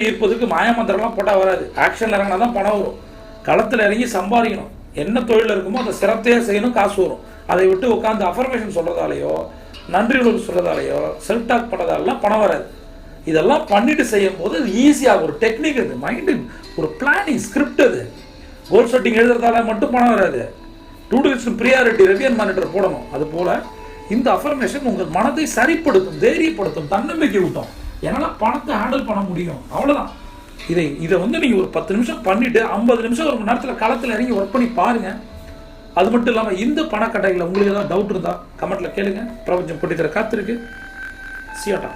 ஈர்ப்பதுக்கு மாயமந்திரம்லாம் போட்டால் வராது. ஆக்ஷன் இறங்கினா தான் பணம் வரும். களத்தில் இறங்கி சம்பாதிக்கணும். என்ன தொழில் இருக்குமோ அதை சிரத்தையாக செய்யணும், காசு வரும். அதை விட்டு உட்காந்து அஃபர்மேஷன் சொல்கிறதாலேயோ நன்றி உணர்வு சொல்கிறதாலேயோ செல்ஃப் டாக் பண்ணுறதாலாம் பணம் வராது. இதெல்லாம் பண்ணிட்டு செய்யும் போது அது ஈஸியாக ஒரு டெக்னிக், அது மைண்டு ஒரு பிளானிங் ஸ்கிரிப்ட். அது கோல் செட்டிங் எழுதுறதால மட்டும் பணம் வராது. டூ டூ ப்ரியாரிட்டி ரெவியன் மானிட்டர் போடணும். அதுபோல் இந்த அஃபர்மேஷன் உங்கள் மனதை சரிப்படுத்தும், தைரியப்படுத்தும், தன்னம்பிக்கை ஊட்டும். என்னால் பணத்தை ஹேண்டில் பண்ண முடியும், அவ்வளோதான். இதை நீங்கள் ஒரு 10 நிமிஷம் பண்ணிவிட்டு 50 நிமிஷம் ஒரு மணி நேரத்தில் களத்தில் இறங்கி ஒர்க் பண்ணி பாருங்கள். அது மட்டும் இல்லாமல் இந்த பணக்கட்டைகளில் உங்களுக்கு ஏதாவது டவுட் இருந்தால் கமெண்ட்டில் கேளுங்க. பிரபஞ்சம் போட்டி தர காத்திருக்கு. சியாட்டா.